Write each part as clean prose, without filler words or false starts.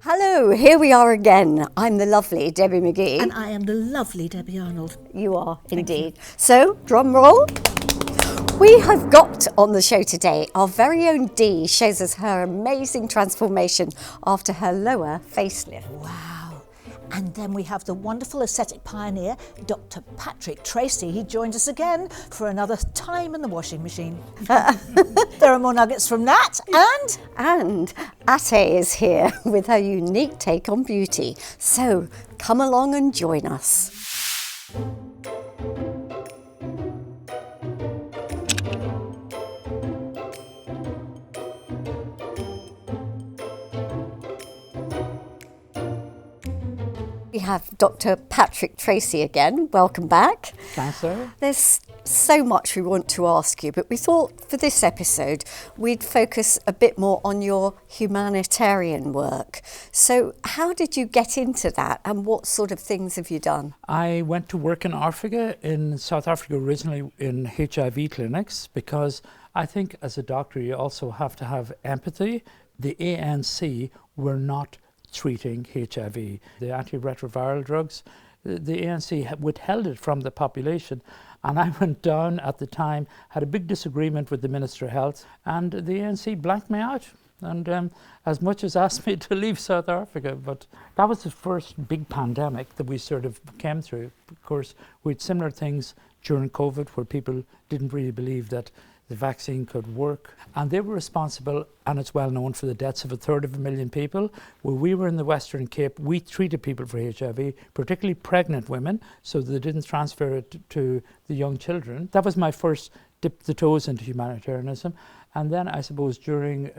Hello, here we are again. I'm the lovely Debbie McGee. And I am the lovely Debbie Arnold. You are indeed. So, drum roll. We have got on the show today our very own Dee shows us her amazing transformation after her lower facelift. Wow. And then we have the wonderful aesthetic pioneer, Dr. Patrick Tracy. He joined us again for another time in the washing machine. There are more nuggets from that. And Ate is here with her unique take on beauty. So come along and join us. We have Dr. Patrick Tracy again. Welcome back. Thanks, Sarah. There's so much we want to ask you, but we thought for this episode we'd focus a bit more on your humanitarian work. So how did you get into that and what sort of things have you done? I went to work in Africa, in South Africa originally, in HIV clinics, because I think as a doctor you also have to have empathy. The ANC were not treating HIV. The antiretroviral drugs, the ANC withheld it from the population. And I went down at the time, had a big disagreement with the Minister of Health, and the ANC blanked me out. And as much as asked me to leave South Africa. But that was the first big pandemic that we sort of came through. Of course, we had similar things during COVID where people didn't really believe that the vaccine could work. And they were responsible, and it's well known, for the deaths of 1/3 people. When we were in the Western Cape, we treated people for HIV, particularly pregnant women, so they didn't transfer it to the young children. That was my first dip the toes into humanitarianism. And then I suppose during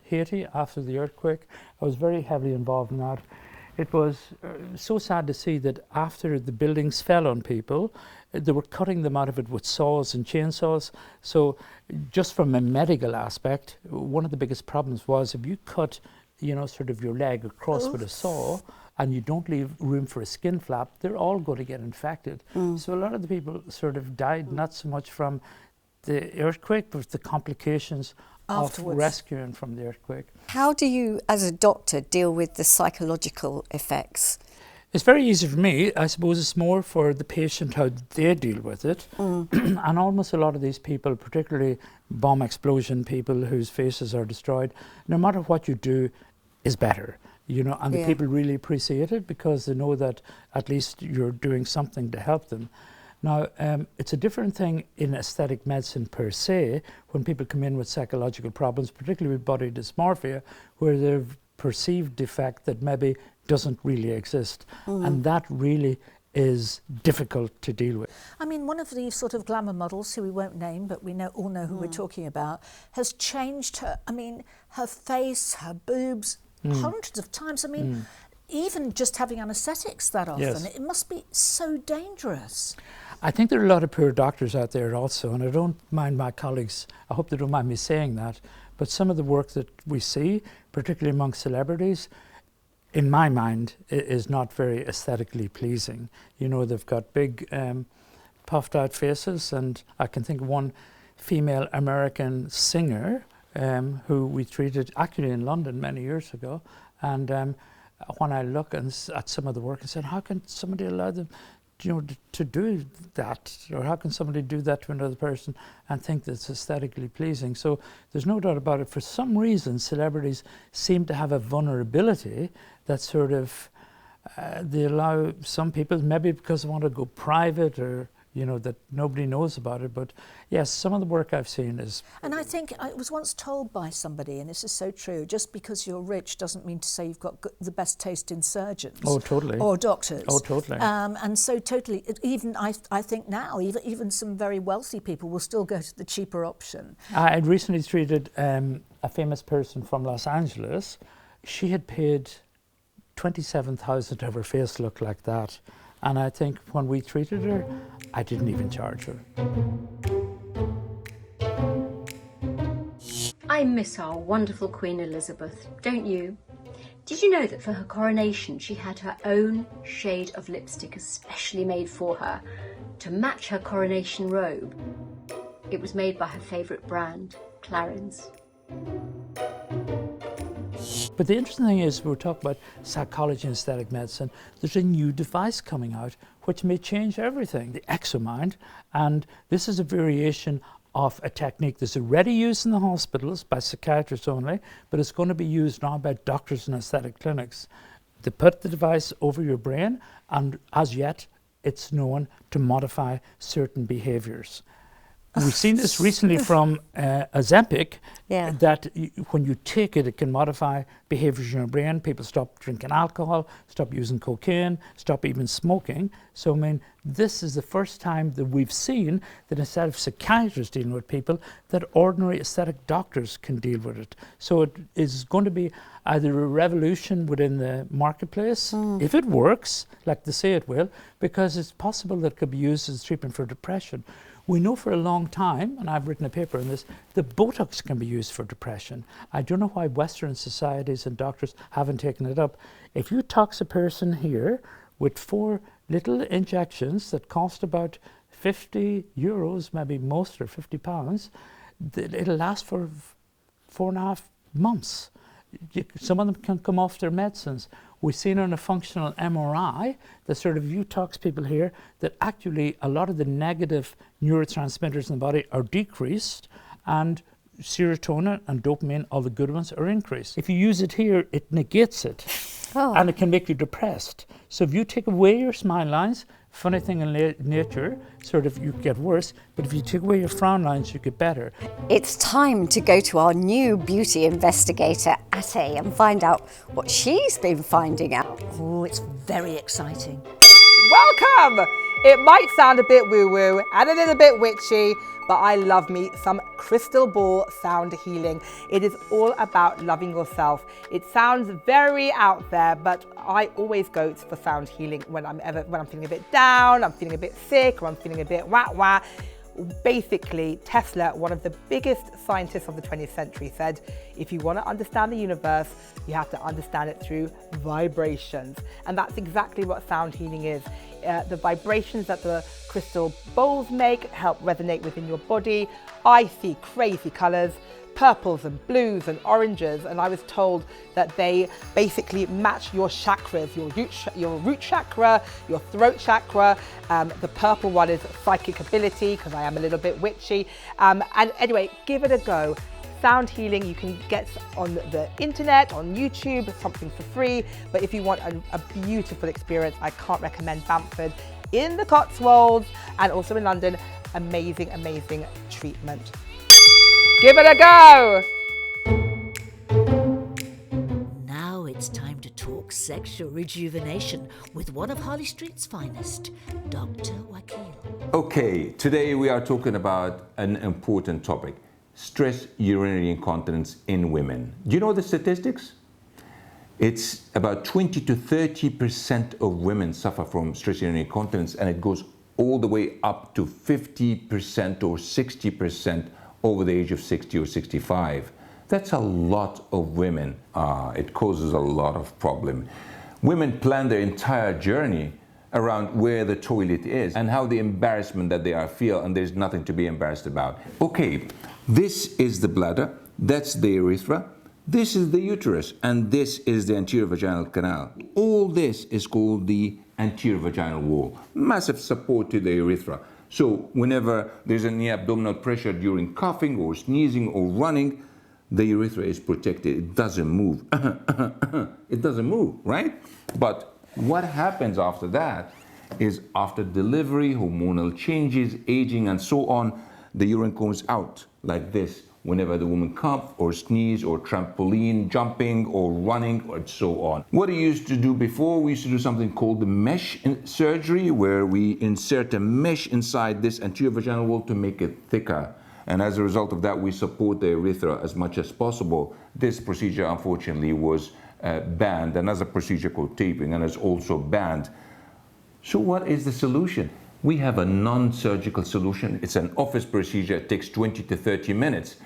Haiti, after the earthquake, I was very heavily involved in that. It was so sad to see that after the buildings fell on people, they were cutting them out of it with saws and chainsaws. So just from a medical aspect, one of the biggest problems was if you cut, sort of your leg across with a saw and you don't leave room for a skin flap, they're all going to get infected. So a lot of the people sort of died, not so much from the earthquake, but the complications afterwards of rescuing from the earthquake. How do you, as a doctor, deal with the psychological effects? It's very easy for me. I suppose it's more for the patient how they deal with it. And almost a lot of these people, particularly bomb explosion people whose faces are destroyed, no matter what you do is better. And the people really appreciate it because they know that at least you're doing something to help them. Now, it's a different thing in aesthetic medicine per se, when people come in with psychological problems, particularly with body dysmorphia, where they've perceived defect that maybe doesn't really exist. And that really is difficult to deal with. I mean, one of these sort of glamour models, who we won't name, but we all know who we're talking about, has changed her face, her boobs, hundreds of times. Even just having anaesthetics that often, it must be so dangerous. I think there are a lot of poor doctors out there also, and I don't mind my colleagues, I hope they don't mind me saying that, but some of the work that we see, particularly among celebrities, in my mind, is not very aesthetically pleasing. They've got big puffed out faces, and I can think of one female American singer who we treated actually in London many years ago, and when I look at some of the work, I said, how can somebody allow them to do that? Or how can somebody do that to another person and think that's aesthetically pleasing? So there's no doubt about it. For some reason, celebrities seem to have a vulnerability that sort of, they allow some people, maybe because they want to go private or that nobody knows about it. But yes, some of the work I've seen is... And I think I was once told by somebody, and this is so true, just because you're rich doesn't mean to say you've got the best taste in surgeons. Oh, totally. Or doctors. Oh, totally. And so totally, even I think now, even some very wealthy people will still go to the cheaper option. I had recently treated a famous person from Los Angeles. She had paid $27,000 to have her face look like that. And I think when we treated her, I didn't even charge her. I miss our wonderful Queen Elizabeth, don't you? Did you know that for her coronation she had her own shade of lipstick especially made for her to match her coronation robe? It was made by her favourite brand, Clarins. But the interesting thing is, we're talking about psychology and aesthetic medicine. There's a new device coming out which may change everything, the ExoMind. And this is a variation of a technique that's already used in the hospitals by psychiatrists only, but it's going to be used now by doctors in aesthetic clinics. They put the device over your brain, and as yet, it's known to modify certain behaviors. We've seen this recently from Ozempic, that when you take it, it can modify behaviors in your brain. People stop drinking alcohol, stop using cocaine, stop even smoking. So, I mean, this is the first time that we've seen that instead of psychiatrists dealing with people, that ordinary aesthetic doctors can deal with it. So it is going to be either a revolution within the marketplace, if it works, like they say it will, because it's possible that it could be used as treatment for depression. We know for a long time, and I've written a paper on this, that Botox can be used for depression. I don't know why Western societies and doctors haven't taken it up. If you tox a person here with 4 little injections that cost about 50 euros, maybe most, or 50 pounds, it'll last for 4.5 months. Some of them can come off their medicines. We've seen on a functional MRI that sort of detox people here that actually a lot of the negative neurotransmitters in the body are decreased, and serotonin and dopamine, all the good ones, are increased. If you use it here, it negates it, and it can make you depressed. So if you take away your smile lines, funny thing in nature, sort of you get worse, but if you take away your frown lines, you get better. It's time to go to our new beauty investigator, Ate, and find out what she's been finding out. Oh, it's very exciting. Welcome! It might sound a bit woo-woo and a little bit witchy, but I love me some crystal ball sound healing. It is all about loving yourself. It sounds very out there, but I always go for sound healing when I'm feeling a bit down, I'm feeling a bit sick, or I'm feeling a bit wah-wah. Basically, Tesla, one of the biggest scientists of the 20th century, said, if you want to understand the universe, you have to understand it through vibrations. And that's exactly what sound healing is. The vibrations that the crystal bowls make help resonate within your body. I see crazy colors, purples and blues and oranges, and I was told that they basically match your chakras, your root chakra, your throat chakra. The purple one is psychic ability, because I am a little bit witchy. And anyway, give it a go. Sound healing you can get on the internet, on YouTube, something for free. But if you want a beautiful experience, I can't recommend Bamford in the Cotswolds and also in London. Amazing, amazing treatment. Give it a go! Now it's time to talk sexual rejuvenation with one of Harley Street's finest, Dr. Wakil. Okay, today we are talking about an important topic: stress urinary incontinence in women. Do you know the statistics? It's about 20 to 30% of women suffer from stress urinary incontinence, and it goes all the way up to 50% or 60% over the age of 60 or 65. That's a lot of women. It causes a lot of problem. Women plan their entire journey around where the toilet is and how the embarrassment that they feel, and there's nothing to be embarrassed about. Okay, this is the bladder, that's the urethra, this is the uterus, and this is the anterior vaginal canal. All this is called the anterior vaginal wall. Massive support to the urethra. So whenever there's any abdominal pressure during coughing or sneezing or running, the urethra is protected. It doesn't move. It doesn't move, right? But what happens after that is, after delivery, hormonal changes, aging, and so on, the urine comes out like this whenever the woman coughs or sneeze or trampoline jumping or running or so on. What we used to do before, we used to do something called the mesh surgery, where we insert a mesh inside this anterior vaginal wall to make it thicker. And as a result of that, we support the urethra as much as possible. This procedure, unfortunately, was banned. Another procedure called taping, and is also banned. So what is the solution? We have a non-surgical solution. It's an office procedure. It takes 20 to 30 minutes.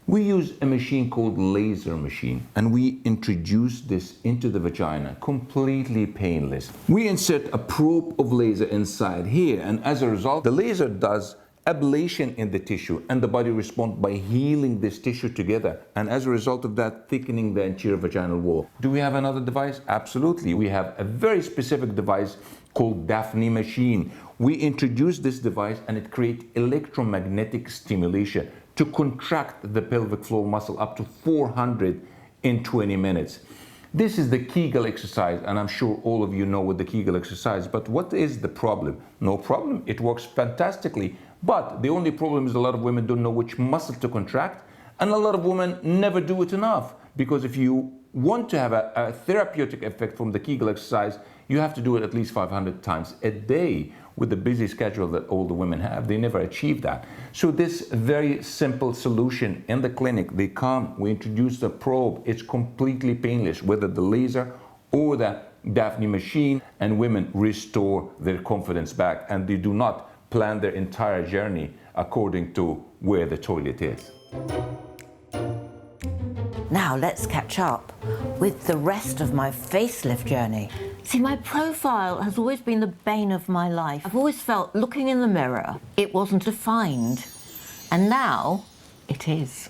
We use a machine called laser machine, and we introduce this into the vagina, completely painless. We insert a probe of laser inside here, and as a result, the laser does ablation in the tissue, and the body responds by healing this tissue together, and as a result of that, thickening the anterior vaginal wall. Do we have another device? Absolutely. We have a very specific device called Daphne machine. We introduced this device and it creates electromagnetic stimulation to contract the pelvic floor muscle up to 400 in 20 minutes. This is the Kegel exercise, and I'm sure all of you know what the Kegel exercise, but what is the problem? No problem, it works fantastically, but the only problem is a lot of women don't know which muscle to contract, and a lot of women never do it enough, because if you want to have a therapeutic effect from the Kegel exercise, you have to do it at least 500 times a day. With the busy schedule that all the women have, they never achieve that. So this very simple solution in the clinic, they come, we introduce the probe, it's completely painless, whether the laser or the Daphne machine, and women restore their confidence back, and they do not plan their entire journey according to where the toilet is. Now let's catch up with the rest of my facelift journey. See, my profile has always been the bane of my life. I've always felt, looking in the mirror, it wasn't defined. And now, it is.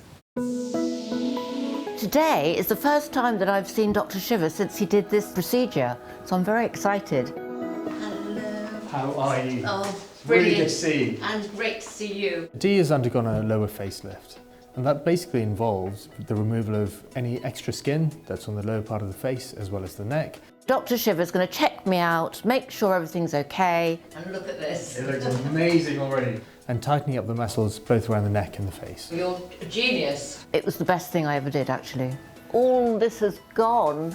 Today is the first time that I've seen Dr. Shiva since he did this procedure, so I'm very excited. Hello. How are you? Oh, Really brilliant. good to see you. And great to see you. Dee has undergone a lower facelift, and that basically involves the removal of any extra skin that's on the lower part of the face as well as the neck. Dr. Shiva's going to check me out, make sure everything's okay. And look at this. It looks amazing already. And tightening up the muscles both around the neck and the face. You're a genius. It was the best thing I ever did, actually. All this has gone.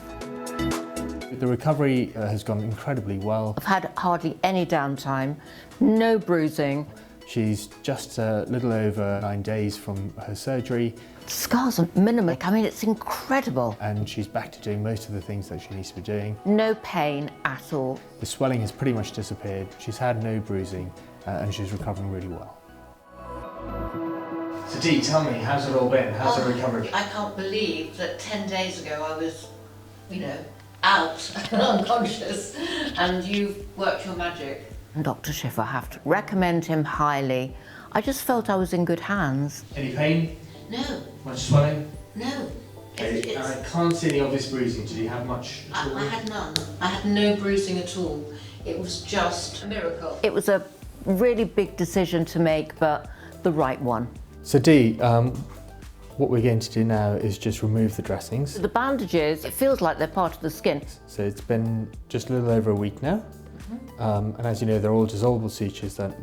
The recovery has gone incredibly well. I've had hardly any downtime, no bruising. She's just a little over 9 days from her surgery, Scars are minimal. I mean, it's incredible. and she's back to doing most of the things that she needs to be doing. No pain at all. The swelling has pretty much disappeared. She's had no bruising, and she's recovering really well. So Dee, tell me, how's it all been? How's the recovery? I can't believe that 10 days ago I was, out and unconscious, and you've worked your magic. Dr. Shiva, I have to recommend him highly. I just felt I was in good hands. Any pain? No, Much swelling? no. And I can't see any obvious bruising. Did you have much at all? I had none. I had no bruising at all. It was just a miracle. It was a really big decision to make, but the right one. So Dee, what we're going to do now is just remove the dressings. The bandages, it feels like they're part of the skin. So it's been just a little over a week now, and as you know, they're all dissolvable sutures that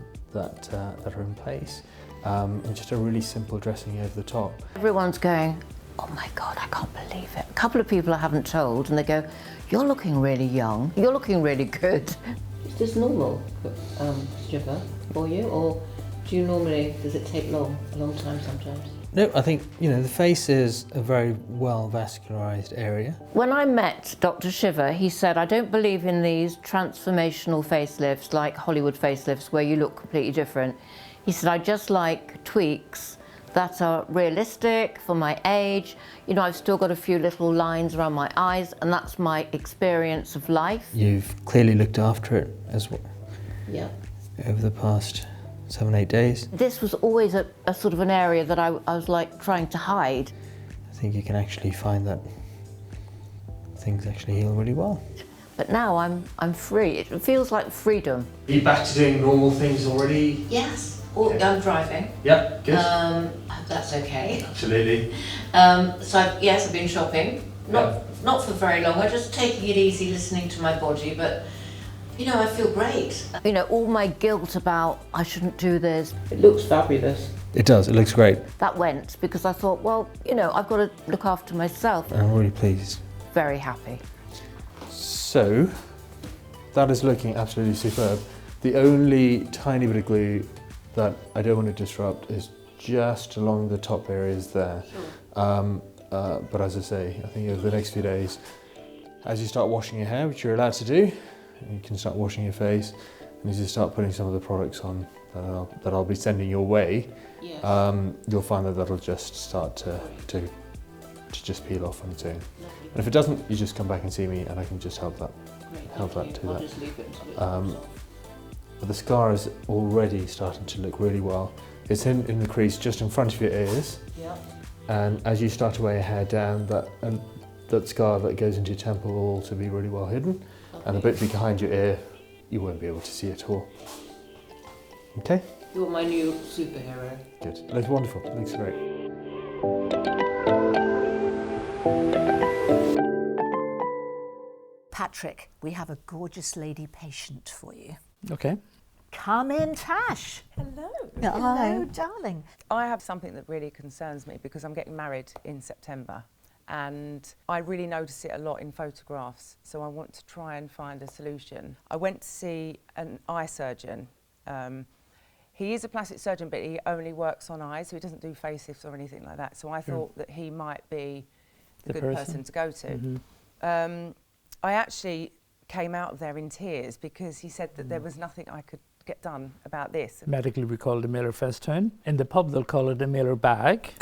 are in place, and just a really simple dressing over the top. Everyone's going, oh my God, I can't believe it. A couple of people I haven't told, and they go, you're looking really young, you're looking really good. Is this normal, Shiva, for you, or does it take a long time sometimes? No, I think, the face is a very well vascularized area. When I met Dr. Shiva, he said, I don't believe in these transformational facelifts like Hollywood facelifts where you look completely different. He said, I just like tweaks that are realistic for my age. I've still got a few little lines around my eyes, and that's my experience of life. You've clearly looked after it as well Yeah. over the past 7-8 days. This was always a sort of an area that I was like trying to hide. I think you can actually find that things actually heal really well. But now I'm free. It feels like freedom. Are you back to doing normal things already? Yes. I'm driving. Yeah, good. I hope that's okay. Absolutely. I've been shopping. Not for very long. I'm just taking it easy, listening to my body, but I feel great. All my guilt about I shouldn't do this. It looks fabulous. It does, it looks great. That went because I thought, well, I've got to look after myself. I'm really pleased. Very happy. So, that is looking absolutely superb. The only tiny bit of glue that I don't want to disrupt is just along the top areas there. Sure. But as I say, I think over the next few days, as you start washing your hair, which you're allowed to do, you can start washing your face, and as you start putting some of the products on that I'll be sending your way, Yes. you'll find that that'll just start to just peel off on its own. And if it doesn't, you just come back and see me, and I can just help that. Great, help thank that you. do I'll that. just leave it until it comes off. but the scar is already starting to look really well. It's in the crease just in front of your ears. Yeah. And as you start to weigh your hair down, that scar that goes into your temple will also be really well hidden. And the bit behind your ear, you won't be able to see at all. Okay? You're my new superhero. Good. It looks wonderful. It looks great. Patrick, we have a gorgeous lady patient for you. Okay. Come in, Tash. Hello. Hello, darling. I have something that really concerns me because I'm getting married in September and I really notice it a lot in photographs, so I want to try and find a solution. I went to see an eye surgeon. He is a plastic surgeon, but he only works on eyes, so he doesn't do facelifts or anything like that. So I thought that he might be the good person to go to. Mm-hmm. I actually came out of there in tears because he said that there was nothing I could get done about this. Medically, we call it a Miller festoon. In the pub, they'll call it a Miller bag.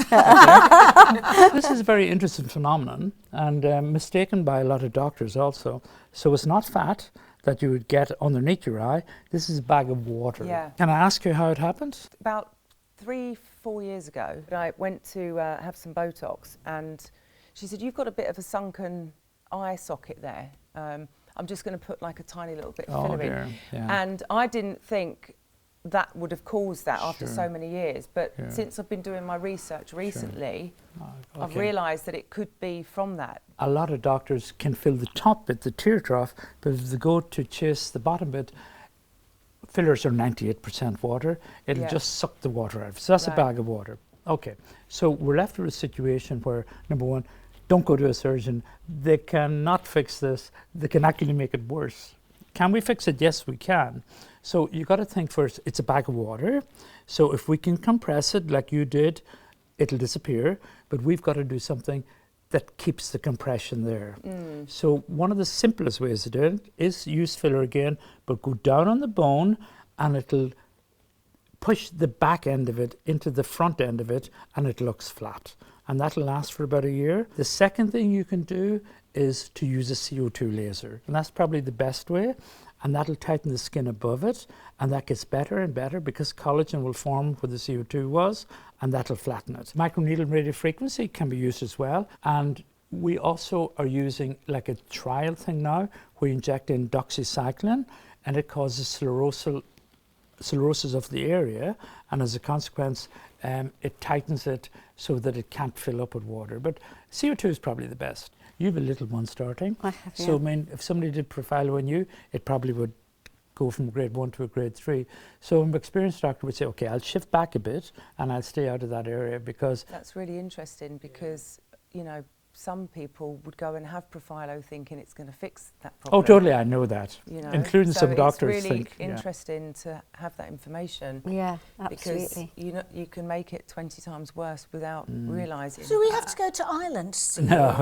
This is a very interesting phenomenon and mistaken by a lot of doctors also. So it's not fat that you would get underneath your eye. This is a bag of water. Yeah. Can I ask you how it happened? About 3-4 years ago, I went to have some Botox and she said, "You've got a bit of a sunken eye socket there. I'm just going to put like a tiny little bit of filler in." Yeah. And I didn't think that would have caused that after Sure. so many years. But Yeah. since I've been doing my research recently, I've Okay. realised that it could be from that. A lot of doctors can fill the top bit, the tear trough, but if they go to chase the bottom bit, fillers are 98% water. It'll Yeah. just suck the water out. So that's Right. a bag of water. Okay, so we're left with a situation where, number one, don't go to a surgeon. They cannot fix this. They can actually make it worse. Can we fix it? Yes, we can. So you got to think first, it's a bag of water. So if we can compress it like you did, it'll disappear. But we've got to do something that keeps the compression there. So one of the simplest ways to do it is use filler again, but go down on the bone and it'll push the back end of it into the front end of it and it looks flat. And that'll last for about a year. The second thing you can do is to use a CO2 laser. And that's probably the best way. And that'll tighten the skin above it. And that gets better and better because collagen will form where the CO2 was. And that'll flatten it. Microneedle radiofrequency can be used as well. And we also are using like a trial thing now. We inject in doxycycline and it causes sclerosis of the area. And as a consequence, it tightens it so that it can't fill up with water. But CO2 is probably the best. You have a little one starting. I have, So, yeah. I mean, if somebody did Profilo on you, it probably would go from grade 1 to a grade 3. So an experienced doctor would say, okay, I'll shift back a bit and I'll stay out of that area because... That's really interesting because, you know, some people would go and have Profilo thinking it's going to fix that problem. Oh, totally, I know that. You know? Including So some doctors it's really think... yeah. interesting to have that information. Yeah, Because absolutely. you know you can make it 20 times worse without realising. Do we have to go to Ireland to see No,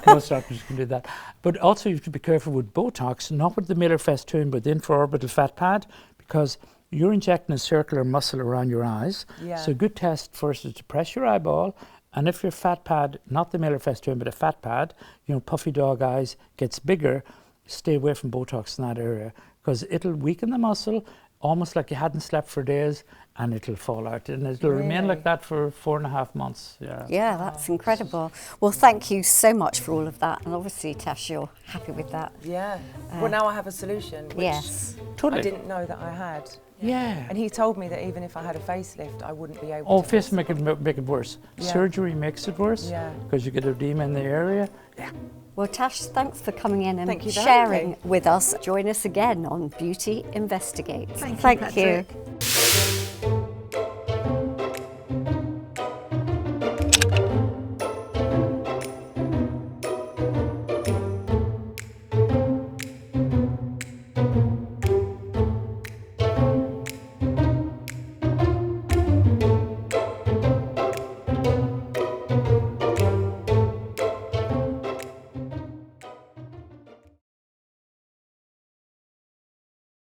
most doctors can do that. But also you have to be careful with Botox, not with the Miller festoon, but the infraorbital fat pad, because you're injecting a circular muscle around your eyes. Yeah. So a good test first is to press your eyeball, and if your fat pad, not the Miller festoon, but a fat pad, you know, puffy dog eyes, gets bigger, stay away from Botox in that area, because it'll weaken the muscle, almost like you hadn't slept for days, and it'll fall out. And it'll remain like that for 4.5 months. Yeah. Yeah, that's incredible. Well, thank you so much for all of that. And obviously, Tash, you're happy with that. Yeah. Well, now I have a solution, which Yes. Totally. I didn't know that I had. Yeah. And he told me that even if I had a facelift, I wouldn't be able Oh, to. face make it worse. Yeah. Surgery makes it worse Yeah. because you get edema in the area. Well, Tash, thanks for coming in Thank you and for having sharing me. with us. Join us again on Beauty Investigates. Thank you, Thank you. Patrick.